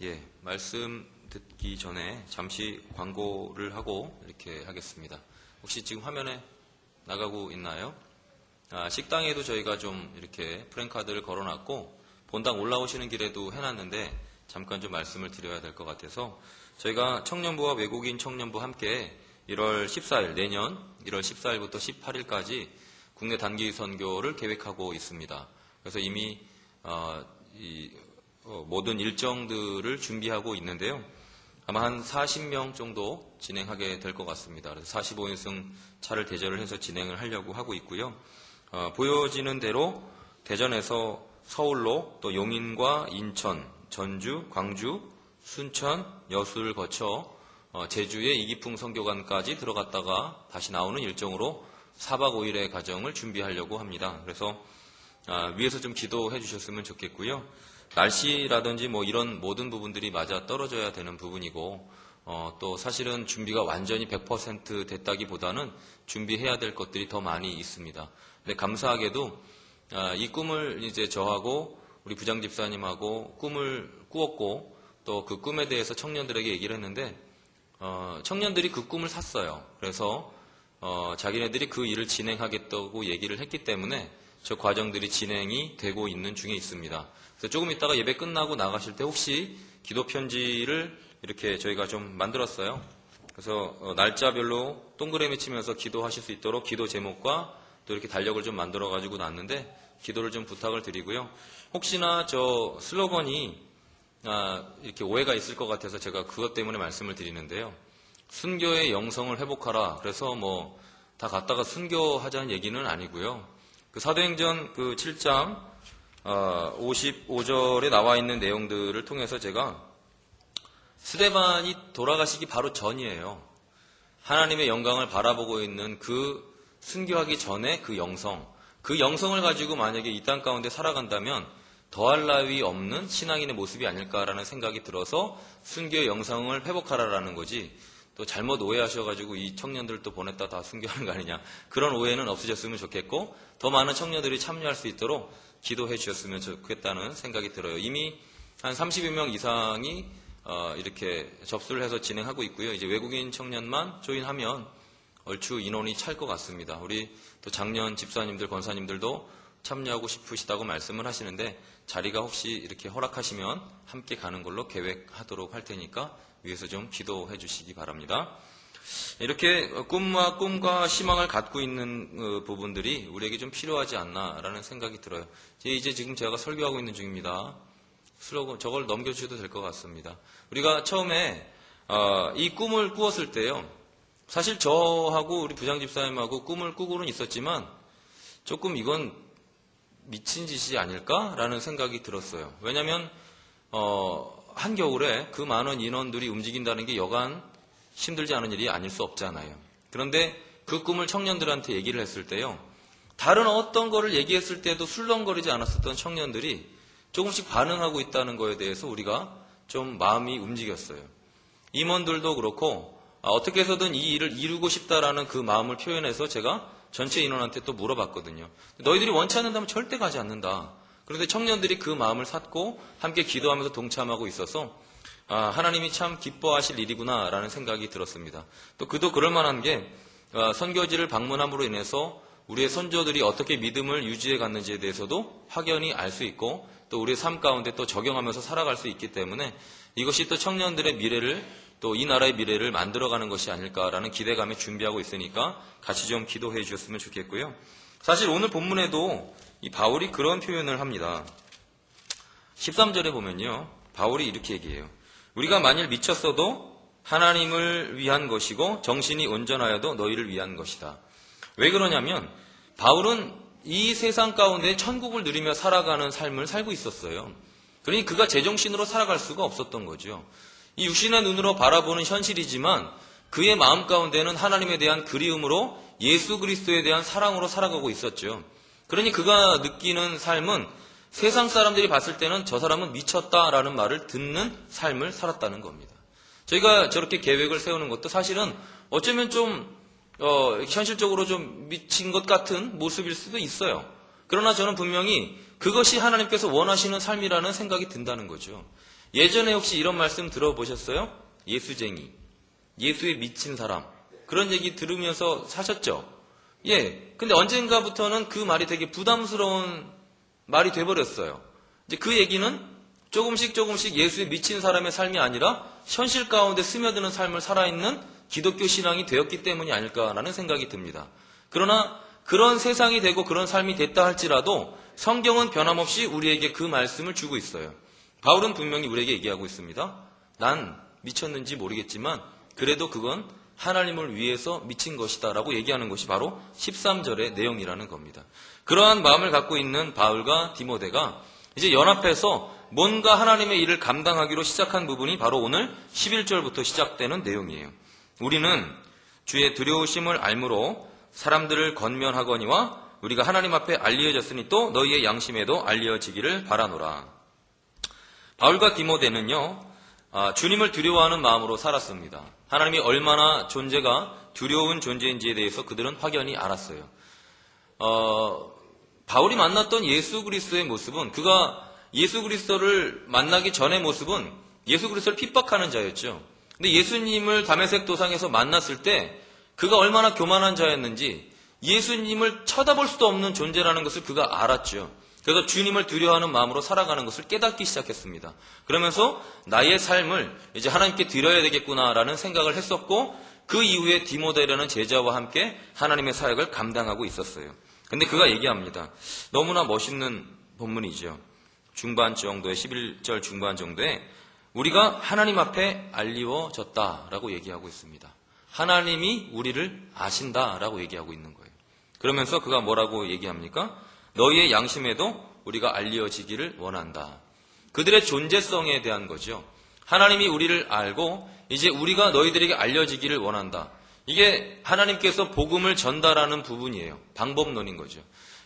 예, 말씀 듣기 전에 잠시 광고를 하고 이렇게 하겠습니다. 혹시 지금 화면에 나가고 있나요? 식당에도 저희가 좀 이렇게 프랜카드를 걸어놨고 본당 올라오시는 길에도 해놨는데 잠깐 좀 말씀을 드려야 될 것 같아서 저희가 청년부와 외국인 청년부 함께 1월 14일 내년 1월 14일부터 18일까지 국내 단기 선교를 계획하고 있습니다. 그래서 이미 모든 일정들을 준비하고 있는데요. 아마 한 40명 정도 진행하게 될 것 같습니다. 그래서 45인승 차를 대절을 해서 진행을 하려고 하고 있고요. 보여지는 대로 대전에서 서울로 또 용인과 인천, 전주, 광주, 순천, 여수를 거쳐 제주의 이기풍 선교관까지 들어갔다가 다시 나오는 일정으로 4박 5일의 과정을 준비하려고 합니다. 그래서 위에서 좀 기도해 주셨으면 좋겠고요. 날씨라든지 뭐 이런 모든 부분들이 맞아 떨어져야 되는 부분이고 또 사실은 준비가 완전히 100% 됐다기보다는 준비해야 될 것들이 더 많이 있습니다. 근데 감사하게도 이 꿈을 이제 저하고 우리 부장집사님하고 꿈을 꾸었고 또 그 꿈에 대해서 청년들에게 얘기를 했는데 청년들이 그 꿈을 샀어요. 그래서 자기네들이 그 일을 진행하겠다고 얘기를 했기 때문에 저 과정들이 진행이 되고 있는 중에 있습니다. 그래서 조금 있다가 예배 끝나고 나가실 때 혹시 기도 편지를 이렇게 저희가 좀 만들었어요. 그래서 날짜별로 동그라미 치면서 기도하실 수 있도록 기도 제목과 또 이렇게 달력을 좀 만들어 가지고 놨는데 기도를 좀 부탁을 드리고요. 혹시나 저 슬로건이 이렇게 오해가 있을 것 같아서 제가 그것 때문에 말씀을 드리는데요. 순교의 영성을 회복하라. 그래서 뭐 다 갔다가 순교하자는 얘기는 아니고요. 그 사도행전 그 7장 55절에 나와 있는 내용들을 통해서 제가 스데반이 돌아가시기 바로 전이에요. 하나님의 영광을 바라보고 있는 그 순교하기 전에 그 영성을 가지고 만약에 이 땅 가운데 살아간다면 더할 나위 없는 신앙인의 모습이 아닐까라는 생각이 들어서 순교의 영성을 회복하라라는 거지 또 잘못 오해하셔가지고 이 청년들 또 보냈다 다 순교하는 거 아니냐 그런 오해는 없으셨으면 좋겠고 더 많은 청년들이 참여할 수 있도록 기도해 주셨으면 좋겠다는 생각이 들어요. 이미 한 30여 명 이상이 이렇게 접수를 해서 진행하고 있고요. 이제 외국인 청년만 조인하면 얼추 인원이 찰 것 같습니다. 우리 또 장년 집사님들, 권사님들도 참여하고 싶으시다고 말씀을 하시는데 자리가 혹시 이렇게 허락하시면 함께 가는 걸로 계획하도록 할 테니까 위에서 좀 기도해 주시기 바랍니다. 이렇게 꿈과 희망을 갖고 있는 부분들이 우리에게 좀 필요하지 않나라는 생각이 들어요. 이제 지금 제가 설교하고 있는 중입니다. 슬로건 저걸 넘겨주셔도 될 것 같습니다. 우리가 처음에 이 꿈을 꾸었을 때요. 사실 저하고 우리 부장집사님하고 꿈을 꾸고는 있었지만 조금 이건 미친 짓이 아닐까라는 생각이 들었어요. 왜냐하면 한겨울에 그 많은 인원들이 움직인다는 게 여간 힘들지 않은 일이 아닐 수 없잖아요. 그런데 그 꿈을 청년들한테 얘기를 했을 때요. 다른 어떤 거를 얘기했을 때도 술렁거리지 않았었던 청년들이 조금씩 반응하고 있다는 거에 대해서 우리가 좀 마음이 움직였어요. 임원들도 그렇고 어떻게 해서든 이 일을 이루고 싶다라는 그 마음을 표현해서 제가 전체 인원한테 또 물어봤거든요. 너희들이 원치 않는다면 절대 가지 않는다. 그런데 청년들이 그 마음을 샀고 함께 기도하면서 동참하고 있어서 하나님이 참 기뻐하실 일이구나라는 생각이 들었습니다. 또 그도 그럴 만한 게 선교지를 방문함으로 인해서 우리의 선조들이 어떻게 믿음을 유지해 갔는지에 대해서도 확연히 알 수 있고 또 우리의 삶 가운데 또 적용하면서 살아갈 수 있기 때문에 이것이 또 청년들의 미래를 또 이 나라의 미래를 만들어가는 것이 아닐까라는 기대감에 준비하고 있으니까 같이 좀 기도해 주셨으면 좋겠고요. 사실 오늘 본문에도 이 바울이 그런 표현을 합니다. 13절에 보면요. 바울이 이렇게 얘기해요. 우리가 만일 미쳤어도 하나님을 위한 것이고 정신이 온전하여도 너희를 위한 것이다. 왜 그러냐면 바울은 이 세상 가운데 천국을 누리며 살아가는 삶을 살고 있었어요. 그러니 그가 제정신으로 살아갈 수가 없었던 거죠. 이 육신의 눈으로 바라보는 현실이지만 그의 마음 가운데는 하나님에 대한 그리움으로 예수 그리스도에 대한 사랑으로 살아가고 있었죠. 그러니 그가 느끼는 삶은 세상 사람들이 봤을 때는 저 사람은 미쳤다라는 말을 듣는 삶을 살았다는 겁니다. 저희가 저렇게 계획을 세우는 것도 사실은 어쩌면 좀 현실적으로 좀 미친 것 같은 모습일 수도 있어요. 그러나 저는 분명히 그것이 하나님께서 원하시는 삶이라는 생각이 든다는 거죠. 예전에 혹시 이런 말씀 들어보셨어요? 예수쟁이, 예수에 미친 사람, 그런 얘기 들으면서 사셨죠? 예. 근데 언젠가부터는 그 말이 되게 부담스러운 말이 돼버렸어요. 이제 그 얘기는 조금씩 예수에 미친 사람의 삶이 아니라 현실 가운데 스며드는 삶을 살아있는 기독교 신앙이 되었기 때문이 아닐까라는 생각이 듭니다. 그러나 그런 세상이 되고 그런 삶이 됐다 할지라도 성경은 변함없이 우리에게 그 말씀을 주고 있어요. 바울은 분명히 우리에게 얘기하고 있습니다. 난 미쳤는지 모르겠지만 그래도 그건 하나님을 위해서 미친 것이다 라고 얘기하는 것이 바로 13절의 내용이라는 겁니다. 그러한 마음을 갖고 있는 바울과 디모데가 이제 연합해서 뭔가 하나님의 일을 감당하기로 시작한 부분이 바로 오늘 11절부터 시작되는 내용이에요. 우리는 주의 두려우심을 알므로 사람들을 권면하거니와 우리가 하나님 앞에 알려졌으니 또 너희의 양심에도 알려지기를 바라노라. 바울과 디모데는요, 주님을 두려워하는 마음으로 살았습니다. 하나님이 얼마나 존재가 두려운 존재인지에 대해서 그들은 확연히 알았어요. 바울이 만났던 예수 그리스도의 모습은, 그가 예수 그리스도를 만나기 전의 모습은 예수 그리스도를 핍박하는 자였죠. 근데 예수님을 다메섹 도상에서 만났을 때 그가 얼마나 교만한 자였는지 예수님을 쳐다볼 수도 없는 존재라는 것을 그가 알았죠. 그래서 주님을 두려워하는 마음으로 살아가는 것을 깨닫기 시작했습니다. 그러면서 나의 삶을 이제 하나님께 드려야 되겠구나라는 생각을 했었고, 그 이후에 디모데라는 제자와 함께 하나님의 사역을 감당하고 있었어요. 근데 그가 얘기합니다. 너무나 멋있는 본문이죠. 중반 정도에, 11절 중반 정도에 우리가 하나님 앞에 알리워졌다라고 얘기하고 있습니다. 하나님이 우리를 아신다라고 얘기하고 있는 거예요. 그러면서 그가 뭐라고 얘기합니까? 너희의 양심에도 우리가 알려지기를 원한다. 그들의 존재성에 대한 거죠. 하나님이 우리를 알고 이제 우리가 너희들에게 알려지기를 원한다. 이게 하나님께서 복음을 전달하는 부분이에요. 방법론인 거죠.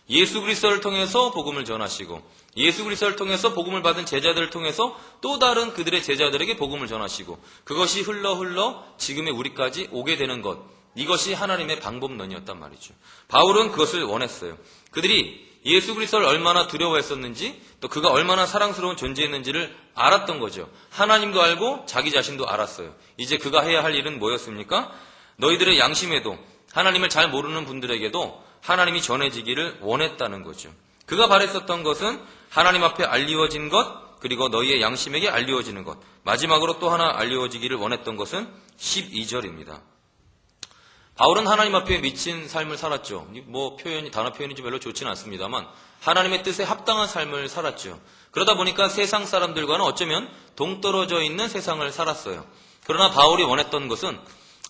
예수 그리스도를 통해서 복음을 전하시고 예수 그리스도를 통해서 복음을 받은 제자들을 통해서 또 다른 그들의 제자들에게 복음을 전하시고 그것이 흘러 지금의 우리까지 오게 되는 것, 이것이 하나님의 방법론이었단 말이죠. 바울은 그것을 원했어요. 그들이 예수 그리스도를 얼마나 두려워했었는지, 또 그가 얼마나 사랑스러운 존재였는지를 알았던 거죠. 하나님도 알고 자기 자신도 알았어요. 이제 그가 해야 할 일은 뭐였습니까? 너희들의 양심에도, 하나님을 잘 모르는 분들에게도 하나님이 전해지기를 원했다는 거죠. 그가 바랬었던 것은 하나님 앞에 알리워진 것, 그리고 너희의 양심에게 알리워지는 것, 마지막으로 또 하나 알리워지기를 원했던 것은 12절입니다. 바울은 하나님 앞에 미친 삶을 살았죠. 단어 표현이 좀 별로 좋지는 않습니다만 하나님의 뜻에 합당한 삶을 살았죠. 그러다 보니까 세상 사람들과는 어쩌면 동떨어져 있는 세상을 살았어요. 그러나 바울이 원했던 것은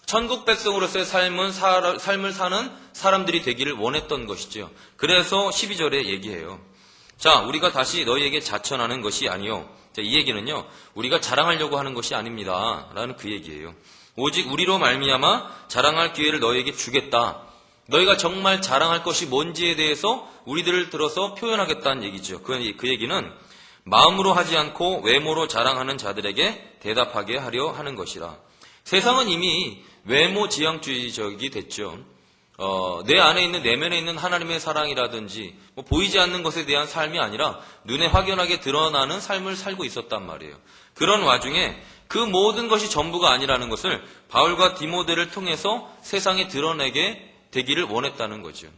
천국 백성으로서의 삶을 사는 사람들이 되기를 원했던 것이죠. 그래서 12절에 얘기해요. 자, 우리가 다시 너희에게 자천하는 것이 아니요. 자, 이 얘기는요, 우리가 자랑하려고 하는 것이 아닙니다. 라는 그 얘기예요. 오직 우리로 말미암아 자랑할 기회를 너희에게 주겠다. 너희가 정말 자랑할 것이 뭔지에 대해서 우리들을 들어서 표현하겠다는 얘기죠. 그 얘기는 마음으로 하지 않고 외모로 자랑하는 자들에게 대답하게 하려 하는 것이라. 세상은 이미 외모 지향주의적이 됐죠. 내 안에 있는, 내면에 있는 하나님의 사랑이라든지 보이지 않는 것에 대한 삶이 아니라 눈에 확연하게 드러나는 삶을 살고 있었단 말이에요. 그런 와중에 그 모든 것이 전부가 아니라는 것을 바울과 디모데를 통해서 세상에 드러내게 되기를 원했다는 거죠.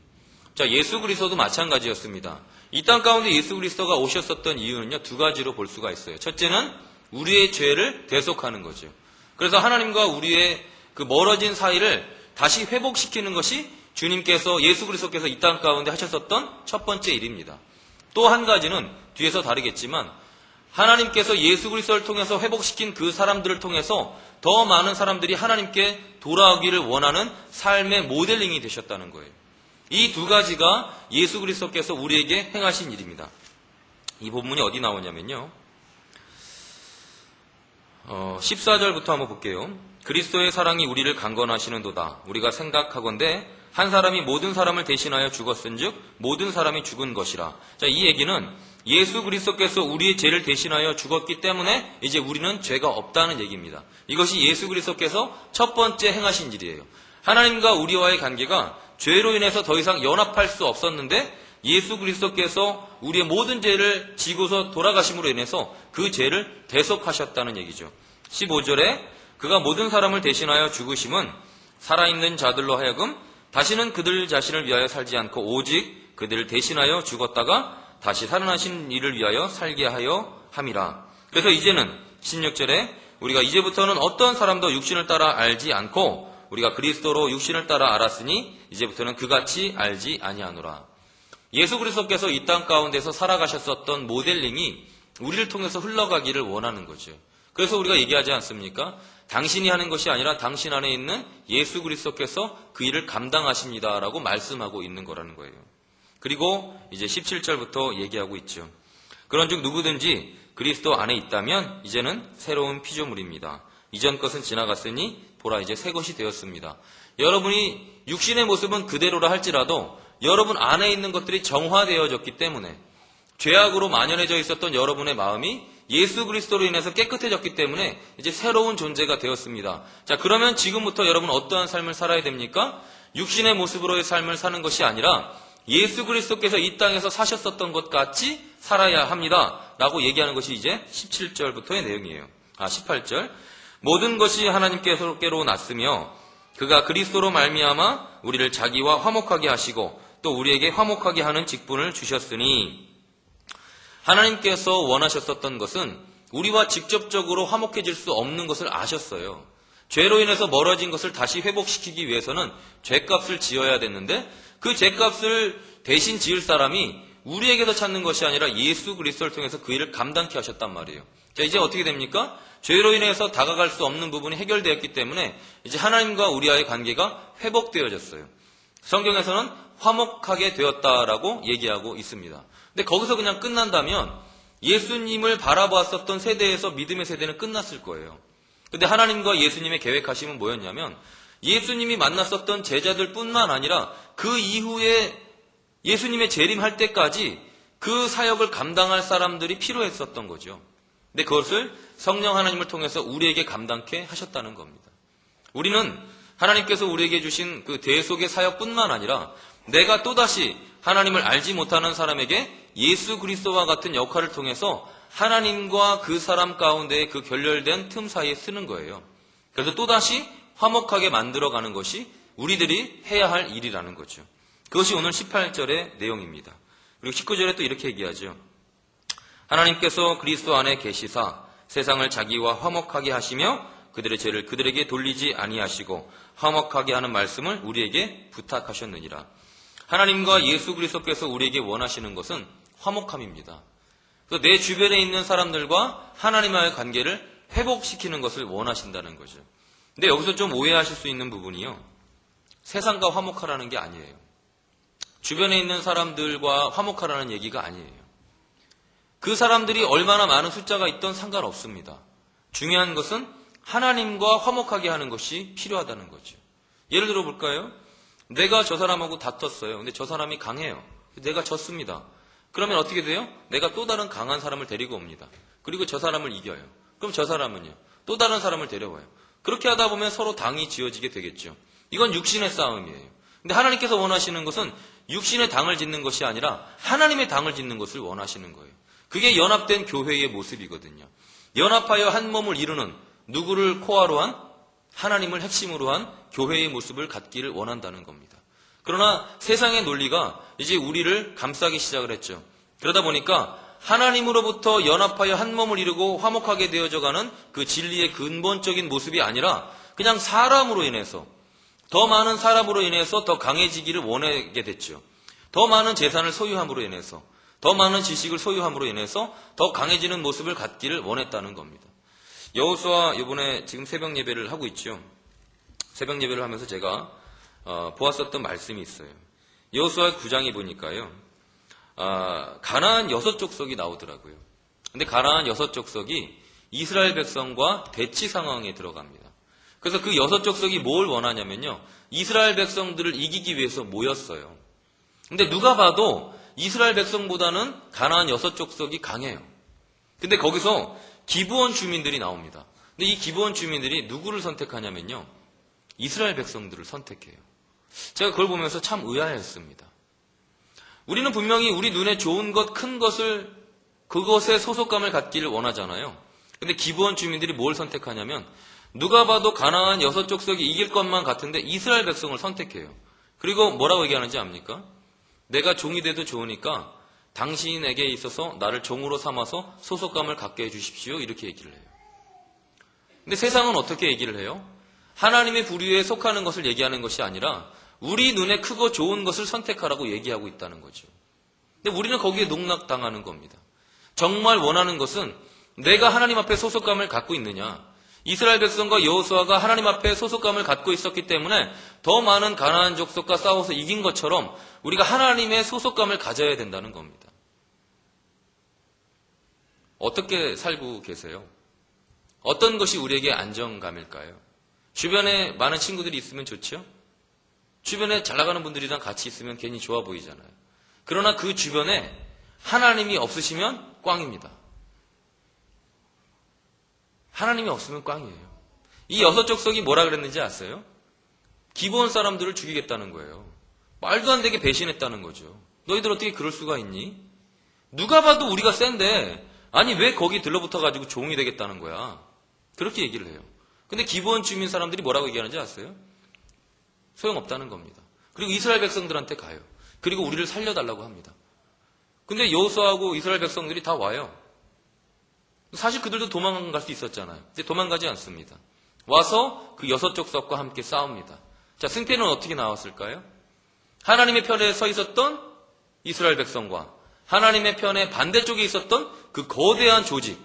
자, 예수 그리스도도 마찬가지였습니다. 이 땅 가운데 예수 그리스도가 오셨었던 이유는요, 두 가지로 볼 수가 있어요. 첫째는 우리의 죄를 대속하는 거죠. 그래서 하나님과 우리의 그 멀어진 사이를 다시 회복시키는 것이 주님께서, 예수 그리스도께서 이 땅 가운데 하셨었던 첫 번째 일입니다. 또 한 가지는 뒤에서 다르겠지만 하나님께서 예수 그리스도를 통해서 회복시킨 그 사람들을 통해서 더 많은 사람들이 하나님께 돌아오기를 원하는 삶의 모델링이 되셨다는 거예요. 이 두 가지가 예수 그리스도께서 우리에게 행하신 일입니다. 이 본문이 어디 나오냐면요, 14절부터 한번 볼게요. 그리스도의 사랑이 우리를 강건하시는도다. 우리가 생각하건대 한 사람이 모든 사람을 대신하여 죽었은즉 모든 사람이 죽은 것이라. 자, 이 얘기는 예수 그리스도께서 우리의 죄를 대신하여 죽었기 때문에 이제 우리는 죄가 없다는 얘기입니다. 이것이 예수 그리스도께서 첫 번째 행하신 일이에요. 하나님과 우리와의 관계가 죄로 인해서 더 이상 연합할 수 없었는데 예수 그리스도께서 우리의 모든 죄를 지고서 돌아가심으로 인해서 그 죄를 대속하셨다는 얘기죠. 15절에 그가 모든 사람을 대신하여 죽으심은 살아있는 자들로 하여금 다시는 그들 자신을 위하여 살지 않고 오직 그들을 대신하여 죽었다가 다시 살아나신 이를 위하여 살게 하여 함이라. 그래서 이제는 16절에 우리가 이제부터는 어떤 사람도 육신을 따라 알지 않고 우리가 그리스도로 육신을 따라 알았으니 이제부터는 그같이 알지 아니하노라. 예수 그리스도께서 이 땅 가운데서 살아가셨었던 모델링이 우리를 통해서 흘러가기를 원하는 거죠. 그래서 우리가 얘기하지 않습니까? 당신이 하는 것이 아니라 당신 안에 있는 예수 그리스도께서 그 일을 감당하십니다라고 말씀하고 있는 거라는 거예요. 그리고 이제 17절부터 얘기하고 있죠. 그런즉 누구든지 그리스도 안에 있다면 이제는 새로운 피조물입니다. 이전 것은 지나갔으니 보라 이제 새 것이 되었습니다. 여러분이 육신의 모습은 그대로라 할지라도 여러분 안에 있는 것들이 정화되어졌기 때문에 죄악으로 만연해져 있었던 여러분의 마음이 예수 그리스도로 인해서 깨끗해졌기 때문에 이제 새로운 존재가 되었습니다. 자, 그러면 지금부터 여러분 어떠한 삶을 살아야 됩니까? 육신의 모습으로의 삶을 사는 것이 아니라 예수 그리스도께서 이 땅에서 사셨었던 것 같이 살아야 합니다. 라고 얘기하는 것이 이제 17절부터의 내용이에요. 18절. 모든 것이 하나님께로 났으며 그가 그리스도로 말미암아 우리를 자기와 화목하게 하시고 또 우리에게 화목하게 하는 직분을 주셨으니 하나님께서 원하셨었던 것은 우리와 직접적으로 화목해질 수 없는 것을 아셨어요. 죄로 인해서 멀어진 것을 다시 회복시키기 위해서는 죄값을 지어야 됐는데 그 죄값을 대신 지을 사람이 우리에게서 찾는 것이 아니라 예수 그리스도를 통해서 그 일을 감당케 하셨단 말이에요. 자, 이제 어떻게 됩니까? 죄로 인해서 다가갈 수 없는 부분이 해결되었기 때문에 이제 하나님과 우리와의 관계가 회복되어졌어요. 성경에서는 화목하게 되었다라고 얘기하고 있습니다. 근데 거기서 그냥 끝난다면 예수님을 바라보았었던 세대에서 믿음의 세대는 끝났을 거예요. 근데 하나님과 예수님의 계획하심은 뭐였냐면 예수님이 만났었던 제자들 뿐만 아니라 그 이후에 예수님의 재림할 때까지 그 사역을 감당할 사람들이 필요했었던 거죠. 근데 그것을 성령 하나님을 통해서 우리에게 감당케 하셨다는 겁니다. 우리는 하나님께서 우리에게 주신 그 대속의 사역뿐만 아니라 내가 또다시 하나님을 알지 못하는 사람에게 예수 그리스도와 같은 역할을 통해서 하나님과 그 사람 가운데의 그 결렬된 틈 사이에 쓰는 거예요. 그래서 또다시 화목하게 만들어가는 것이 우리들이 해야 할 일이라는 거죠. 그것이 오늘 18절의 내용입니다. 그리고 19절에 또 이렇게 얘기하죠. 하나님께서 그리스도 안에 계시사 세상을 자기와 화목하게 하시며 그들의 죄를 그들에게 돌리지 아니하시고 화목하게 하는 말씀을 우리에게 부탁하셨느니라. 하나님과 예수 그리스도께서 우리에게 원하시는 것은 화목함입니다. 그래서 내 주변에 있는 사람들과 하나님과의 관계를 회복시키는 것을 원하신다는 거죠. 근데 여기서 좀 오해하실 수 있는 부분이요. 세상과 화목하라는 게 아니에요. 주변에 있는 사람들과 화목하라는 얘기가 아니에요. 그 사람들이 얼마나 많은 숫자가 있던 상관없습니다. 중요한 것은 하나님과 화목하게 하는 것이 필요하다는 거죠. 예를 들어 볼까요? 내가 저 사람하고 다퉜어요. 근데 저 사람이 강해요. 내가 졌습니다. 그러면 어떻게 돼요? 내가 또 다른 강한 사람을 데리고 옵니다. 그리고 저 사람을 이겨요. 그럼 저 사람은요? 또 다른 사람을 데려와요. 그렇게 하다 보면 서로 당이 지어지게 되겠죠. 이건 육신의 싸움이에요. 근데 하나님께서 원하시는 것은 육신의 당을 짓는 것이 아니라 하나님의 당을 짓는 것을 원하시는 거예요. 그게 연합된 교회의 모습이거든요. 연합하여 한 몸을 이루는 누구를 코어로 한? 하나님을 핵심으로 한 교회의 모습을 갖기를 원한다는 겁니다. 그러나 세상의 논리가 이제 우리를 감싸기 시작을 했죠. 그러다 보니까 하나님으로부터 연합하여 한 몸을 이루고 화목하게 되어져가는 그 진리의 근본적인 모습이 아니라 그냥 사람으로 인해서 더 많은 사람으로 인해서 더 강해지기를 원하게 됐죠. 더 많은 재산을 소유함으로 인해서 더 많은 지식을 소유함으로 인해서 더 강해지는 모습을 갖기를 원했다는 겁니다. 여호수아 이번에 지금 새벽 예배를 하고 있죠. 새벽 예배를 하면서 제가 보았었던 말씀이 있어요. 여호수아 9장에 보니까요. 가나안 6족속이 나오더라고요. 근데 가나안 6족속이 이스라엘 백성과 대치 상황에 들어갑니다. 그래서 그 6족속이 뭘 원하냐면요. 이스라엘 백성들을 이기기 위해서 모였어요. 근데 누가 봐도 이스라엘 백성보다는 가나안 6족속이 강해요. 근데 거기서 기브온 주민들이 나옵니다. 근데 이 기브온 주민들이 누구를 선택하냐면요. 이스라엘 백성들을 선택해요. 제가 그걸 보면서 참 의아했습니다. 우리는 분명히 우리 눈에 좋은 것, 큰 것을 그것에 소속감을 갖기를 원하잖아요. 근데 기브온 주민들이 뭘 선택하냐면 누가 봐도 가나안 6족속이 이길 것만 같은데 이스라엘 백성을 선택해요. 그리고 뭐라고 얘기하는지 압니까? 내가 종이 돼도 좋으니까 당신에게 있어서 나를 종으로 삼아서 소속감을 갖게 해주십시오. 이렇게 얘기를 해요. 근데 세상은 어떻게 얘기를 해요? 하나님의 부류에 속하는 것을 얘기하는 것이 아니라 우리 눈에 크고 좋은 것을 선택하라고 얘기하고 있다는 거죠. 근데 우리는 거기에 농락당하는 겁니다. 정말 원하는 것은 내가 하나님 앞에 소속감을 갖고 있느냐. 이스라엘 백성과 여호수아가 하나님 앞에 소속감을 갖고 있었기 때문에 더 많은 가나안 족속과 싸워서 이긴 것처럼 우리가 하나님의 소속감을 가져야 된다는 겁니다. 어떻게 살고 계세요? 어떤 것이 우리에게 안정감일까요? 주변에 많은 친구들이 있으면 좋죠? 주변에 잘 나가는 분들이랑 같이 있으면 괜히 좋아 보이잖아요. 그러나 그 주변에 하나님이 없으시면 꽝입니다. 하나님이 없으면 꽝이에요. 이 6족속이 뭐라 그랬는지 아세요? 기브온 사람들을 죽이겠다는 거예요. 말도 안 되게 배신했다는 거죠. 너희들 어떻게 그럴 수가 있니? 누가 봐도 우리가 센데 아니 왜 거기 들러붙어가지고 종이 되겠다는 거야. 그렇게 얘기를 해요. 근데 기브온 주민 사람들이 뭐라고 얘기하는지 아세요? 소용없다는 겁니다. 그리고 이스라엘 백성들한테 가요. 그리고 우리를 살려달라고 합니다. 근데 여호수아하고 이스라엘 백성들이 다 와요. 사실 그들도 도망갈 수 있었잖아요. 근데 도망가지 않습니다. 와서 그 6족속과 함께 싸웁니다. 자, 승패는 어떻게 나왔을까요? 하나님의 편에 서 있었던 이스라엘 백성과 하나님의 편에 반대쪽에 있었던 그 거대한 조직,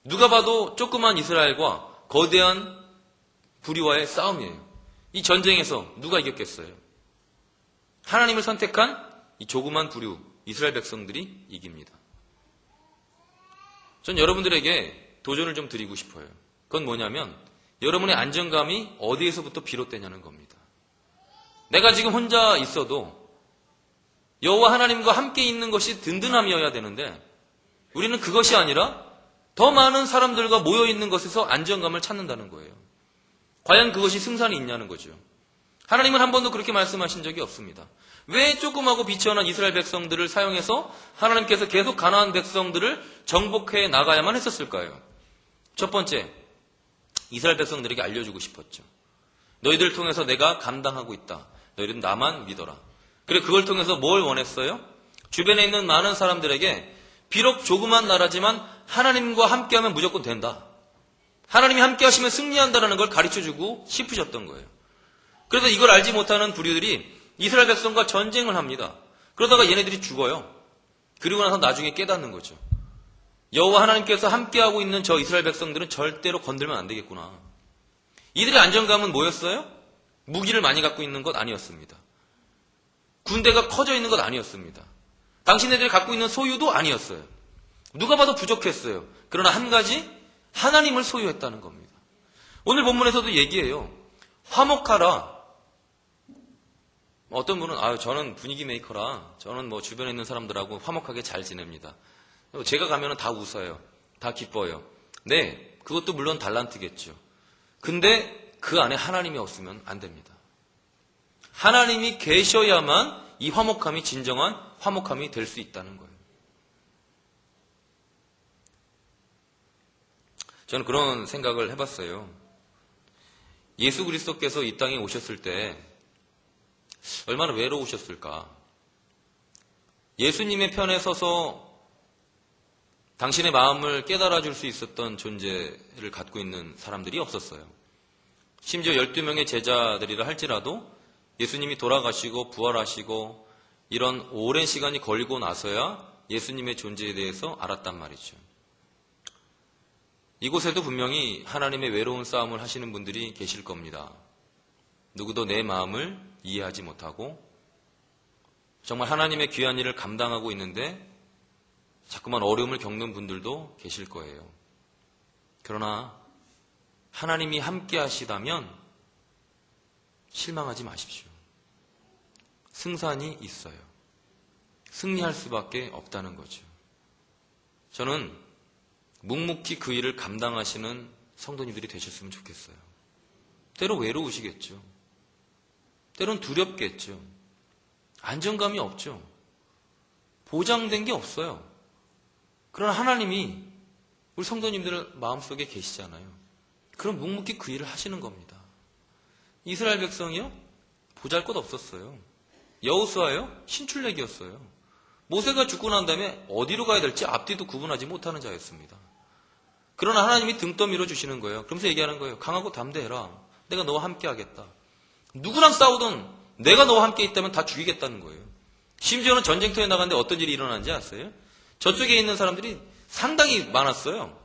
누가 봐도 조그만 이스라엘과 거대한 부류와의 싸움이에요. 이 전쟁에서 누가 이겼겠어요? 하나님을 선택한 이 조그만 부류, 이스라엘 백성들이 이깁니다. 전 여러분들에게 도전을 좀 드리고 싶어요. 그건 뭐냐면 여러분의 안정감이 어디에서부터 비롯되냐는 겁니다. 내가 지금 혼자 있어도 여호와 하나님과 함께 있는 것이 든든함이어야 되는데 우리는 그것이 아니라 더 많은 사람들과 모여있는 것에서 안정감을 찾는다는 거예요. 과연 그것이 승산이 있냐는 거죠. 하나님은 한 번도 그렇게 말씀하신 적이 없습니다. 왜 조그마고 비천한 이스라엘 백성들을 사용해서 하나님께서 계속 가나안 백성들을 정복해 나가야만 했었을까요? 첫 번째, 이스라엘 백성들에게 알려주고 싶었죠. 너희들을 통해서 내가 감당하고 있다. 너희들은 나만 믿어라. 그리고 그걸 통해서 뭘 원했어요? 주변에 있는 많은 사람들에게 비록 조그만 나라지만 하나님과 함께하면 무조건 된다. 하나님이 함께 하시면 승리한다는 걸 가르쳐주고 싶으셨던 거예요. 그래서 이걸 알지 못하는 부류들이 이스라엘 백성과 전쟁을 합니다. 그러다가 얘네들이 죽어요. 그리고 나서 나중에 깨닫는 거죠. 여호와 하나님께서 함께하고 있는 저 이스라엘 백성들은 절대로 건들면 안 되겠구나. 이들의 안정감은 뭐였어요? 무기를 많이 갖고 있는 것 아니었습니다. 군대가 커져 있는 것 아니었습니다. 당신네들이 갖고 있는 소유도 아니었어요. 누가 봐도 부족했어요. 그러나 한 가지, 하나님을 소유했다는 겁니다. 오늘 본문에서도 얘기해요. 화목하라. 어떤 분은 저는 분위기 메이커라. 저는 뭐 주변에 있는 사람들하고 화목하게 잘 지냅니다. 제가 가면은 다 웃어요. 다 기뻐요. 네, 그것도 물론 달란트겠죠. 근데 그 안에 하나님이 없으면 안 됩니다. 하나님이 계셔야만 이 화목함이 진정한 화목함이 될 수 있다는 거예요. 저는 그런 생각을 해봤어요. 예수 그리스도께서 이 땅에 오셨을 때 얼마나 외로우셨을까. 예수님의 편에 서서 당신의 마음을 깨달아 줄 수 있었던 존재를 갖고 있는 사람들이 없었어요. 심지어 12명의 제자들이라 할지라도 예수님이 돌아가시고 부활하시고 이런 오랜 시간이 걸리고 나서야 예수님의 존재에 대해서 알았단 말이죠. 이곳에도 분명히 하나님의 외로운 싸움을 하시는 분들이 계실 겁니다. 누구도 내 마음을 이해하지 못하고 정말 하나님의 귀한 일을 감당하고 있는데 자꾸만 어려움을 겪는 분들도 계실 거예요. 그러나 하나님이 함께 하시다면 실망하지 마십시오. 승산이 있어요. 승리할 수밖에 없다는 거죠. 저는 묵묵히 그 일을 감당하시는 성도님들이 되셨으면 좋겠어요. 때로 외로우시겠죠. 때론 두렵겠죠. 안정감이 없죠. 보장된 게 없어요. 그러나 하나님이 우리 성도님들 마음속에 계시잖아요. 그럼 묵묵히 그 일을 하시는 겁니다. 이스라엘 백성이요? 보잘것 없었어요. 여호수아요? 신출내기였어요. 모세가 죽고 난 다음에 어디로 가야 될지 앞뒤도 구분하지 못하는 자였습니다. 그러나 하나님이 등 떠밀어 주시는 거예요. 그러면서 얘기하는 거예요. 강하고 담대해라. 내가 너와 함께 하겠다. 누구랑 싸우든 내가 너와 함께 있다면 다 죽이겠다는 거예요. 심지어는 전쟁터에 나갔는데 어떤 일이 일어났는지 아세요? 저쪽에 있는 사람들이 상당히 많았어요.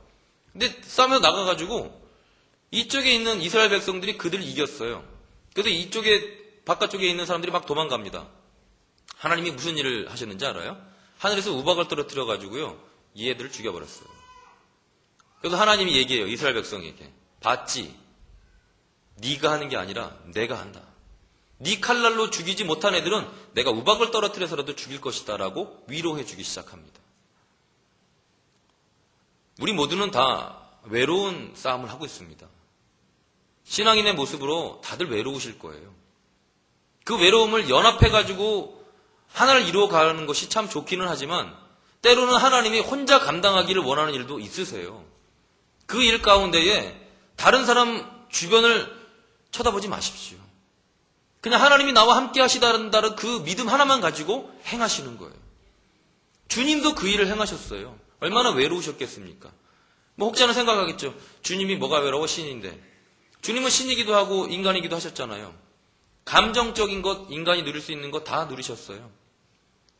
근데 싸우며 나가가지고 이쪽에 있는 이스라엘 백성들이 그들을 이겼어요. 그래서 이쪽에 바깥쪽에 있는 사람들이 막 도망갑니다. 하나님이 무슨 일을 하셨는지 알아요? 하늘에서 우박을 떨어뜨려가지고요 이 애들을 죽여버렸어요. 그래서 하나님이 얘기해요. 이스라엘 백성에게. 봤지? 네가 하는 게 아니라 내가 한다. 네 칼날로 죽이지 못한 애들은 내가 우박을 떨어뜨려서라도 죽일 것이다 라고 위로해 주기 시작합니다. 우리 모두는 다 외로운 싸움을 하고 있습니다. 신앙인의 모습으로 다들 외로우실 거예요. 그 외로움을 연합해가지고 하나를 이루어가는 것이 참 좋기는 하지만 때로는 하나님이 혼자 감당하기를 원하는 일도 있으세요. 그 일 가운데에 다른 사람 주변을 쳐다보지 마십시오. 그냥 하나님이 나와 함께 하시다는 그 믿음 하나만 가지고 행하시는 거예요. 주님도 그 일을 행하셨어요. 얼마나 외로우셨겠습니까? 뭐 혹자는 생각하겠죠. 주님이 뭐가 외로워? 신인데. 주님은 신이기도 하고 인간이기도 하셨잖아요. 감정적인 것, 인간이 누릴 수 있는 것 다 누리셨어요.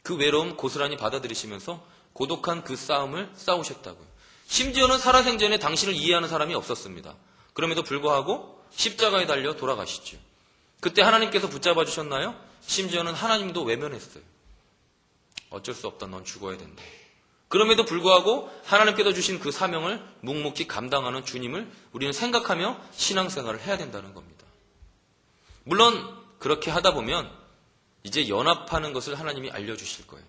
그 외로움 고스란히 받아들이시면서 고독한 그 싸움을 싸우셨다고요. 심지어는 살아생전에 당신을 이해하는 사람이 없었습니다. 그럼에도 불구하고 십자가에 달려 돌아가시죠. 그때 하나님께서 붙잡아 주셨나요? 심지어는 하나님도 외면했어요. 어쩔 수 없다. 넌 죽어야 된다. 그럼에도 불구하고 하나님께서 주신 그 사명을 묵묵히 감당하는 주님을 우리는 생각하며 신앙생활을 해야 된다는 겁니다. 물론 그렇게 하다 보면 이제 연합하는 것을 하나님이 알려주실 거예요.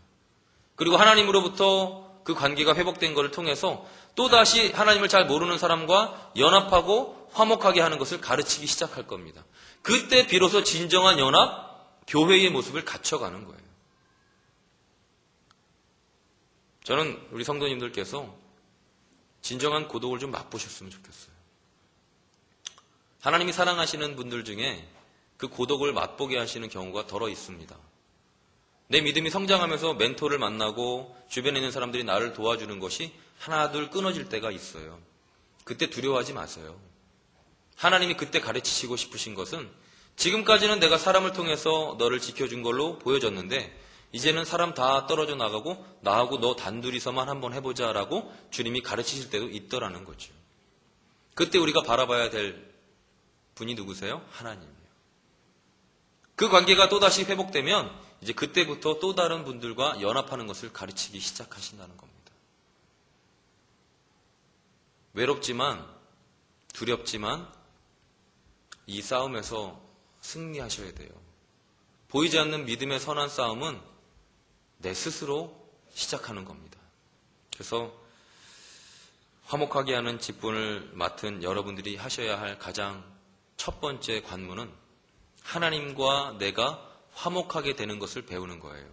그리고 하나님으로부터 그 관계가 회복된 것을 통해서 또다시 하나님을 잘 모르는 사람과 연합하고 화목하게 하는 것을 가르치기 시작할 겁니다. 그때 비로소 진정한 연합, 교회의 모습을 갖춰가는 거예요. 저는 우리 성도님들께서 진정한 고독을 좀 맛보셨으면 좋겠어요. 하나님이 사랑하시는 분들 중에 그 고독을 맛보게 하시는 경우가 덜어 있습니다. 내 믿음이 성장하면서 멘토를 만나고 주변에 있는 사람들이 나를 도와주는 것이 하나둘 끊어질 때가 있어요. 그때 두려워하지 마세요. 하나님이 그때 가르치시고 싶으신 것은 지금까지는 내가 사람을 통해서 너를 지켜준 걸로 보여졌는데 이제는 사람 다 떨어져 나가고 나하고 너 단둘이서만 한번 해보자라고 주님이 가르치실 때도 있더라는 거죠. 그때 우리가 바라봐야 될 분이 누구세요? 하나님이에요. 그 관계가 또다시 회복되면 이제 그때부터 또 다른 분들과 연합하는 것을 가르치기 시작하신다는 겁니다. 외롭지만 두렵지만 이 싸움에서 승리하셔야 돼요. 보이지 않는 믿음의 선한 싸움은 내 스스로 시작하는 겁니다. 그래서 화목하게 하는 직분을 맡은 여러분들이 하셔야 할 가장 첫 번째 관문은 하나님과 내가 화목하게 되는 것을 배우는 거예요.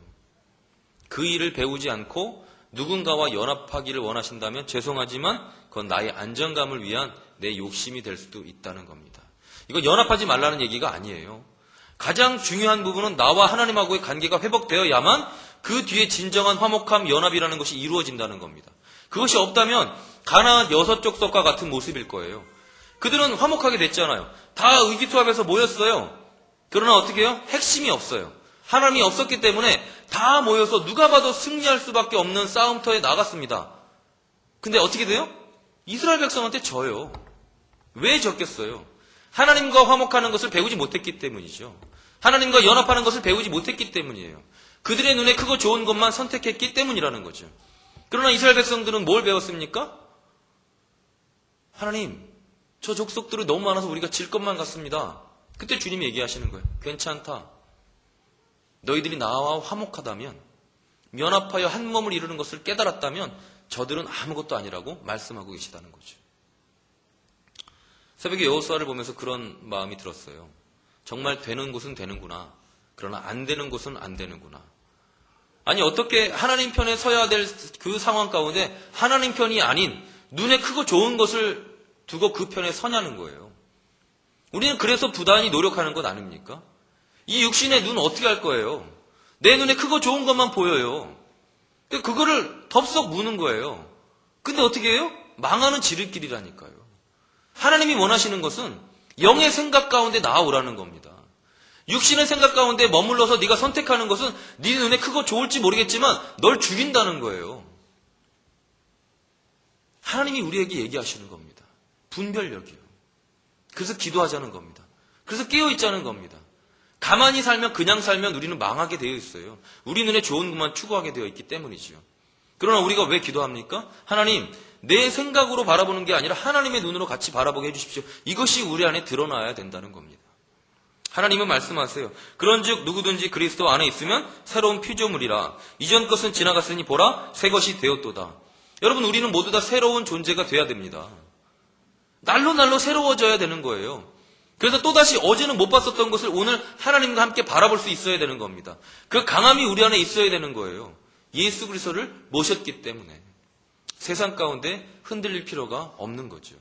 그 일을 배우지 않고 누군가와 연합하기를 원하신다면 죄송하지만 그건 나의 안정감을 위한 내 욕심이 될 수도 있다는 겁니다. 이건 연합하지 말라는 얘기가 아니에요. 가장 중요한 부분은 나와 하나님하고의 관계가 회복되어야만 그 뒤에 진정한 화목함, 연합이라는 것이 이루어진다는 겁니다. 그것이 없다면 가나안 6족속과 같은 모습일 거예요. 그들은 화목하게 됐잖아요. 다 의기투합해서 모였어요. 그러나 어떻게 해요? 핵심이 없어요. 하나님이 없었기 때문에 다 모여서 누가 봐도 승리할 수밖에 없는 싸움터에 나갔습니다. 근데 어떻게 돼요? 이스라엘 백성한테 져요. 왜 졌겠어요? 하나님과 화목하는 것을 배우지 못했기 때문이죠. 하나님과 연합하는 것을 배우지 못했기 때문이에요. 그들의 눈에 크고 좋은 것만 선택했기 때문이라는 거죠. 그러나 이스라엘 백성들은 뭘 배웠습니까? 하나님, 저 족속들이 너무 많아서 우리가 질 것만 같습니다. 그때 주님이 얘기하시는 거예요. 괜찮다. 너희들이 나와 화목하다면, 연합하여 한 몸을 이루는 것을 깨달았다면 저들은 아무것도 아니라고 말씀하고 계시다는 거죠. 새벽에 여호수아를 보면서 그런 마음이 들었어요. 정말 되는 곳은 되는구나. 그러나 안 되는 곳은 안 되는구나. 아니 어떻게 하나님 편에 서야 될 그 상황 가운데 하나님 편이 아닌 눈에 크고 좋은 것을 두고 그 편에 서냐는 거예요. 우리는 그래서 부단히 노력하는 것 아닙니까? 이 육신의 눈 어떻게 할 거예요? 내 눈에 크고 좋은 것만 보여요. 그거를 덥석 무는 거예요. 근데 어떻게 해요? 망하는 지름길이라니까요. 하나님이 원하시는 것은 영의 생각 가운데 나아오라는 겁니다. 육신의 생각 가운데 머물러서 네가 선택하는 것은 네 눈에 크고 좋을지 모르겠지만 널 죽인다는 거예요. 하나님이 우리에게 얘기하시는 겁니다. 분별력이요. 그래서 기도하자는 겁니다. 그래서 깨어있자는 겁니다. 가만히 살면 그냥 살면 우리는 망하게 되어 있어요. 우리 눈에 좋은 것만 추구하게 되어 있기 때문이지요. 그러나 우리가 왜 기도합니까? 하나님, 내 생각으로 바라보는 게 아니라 하나님의 눈으로 같이 바라보게 해주십시오. 이것이 우리 안에 드러나야 된다는 겁니다. 하나님은 말씀하세요. 그런즉 누구든지 그리스도 안에 있으면 새로운 피조물이라. 이전 것은 지나갔으니 보라 새 것이 되었도다. 여러분, 우리는 모두 다 새로운 존재가 돼야 됩니다. 날로 새로워져야 되는 거예요. 그래서 또다시 어제는 못 봤었던 것을 오늘 하나님과 함께 바라볼 수 있어야 되는 겁니다. 그 강함이 우리 안에 있어야 되는 거예요. 예수 그리스도를 모셨기 때문에 세상 가운데 흔들릴 필요가 없는 거죠.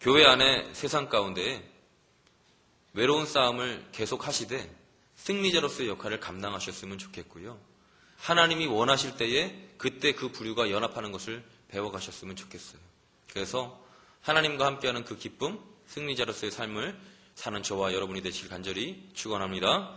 교회 안에 세상 가운데 외로운 싸움을 계속 하시되 승리자로서의 역할을 감당하셨으면 좋겠고요. 하나님이 원하실 때에 그때 그 부류가 연합하는 것을 배워가셨으면 좋겠어요. 그래서 하나님과 함께하는 그 기쁨, 승리자로서의 삶을 사는 저와 여러분이 되시길 간절히 축원합니다.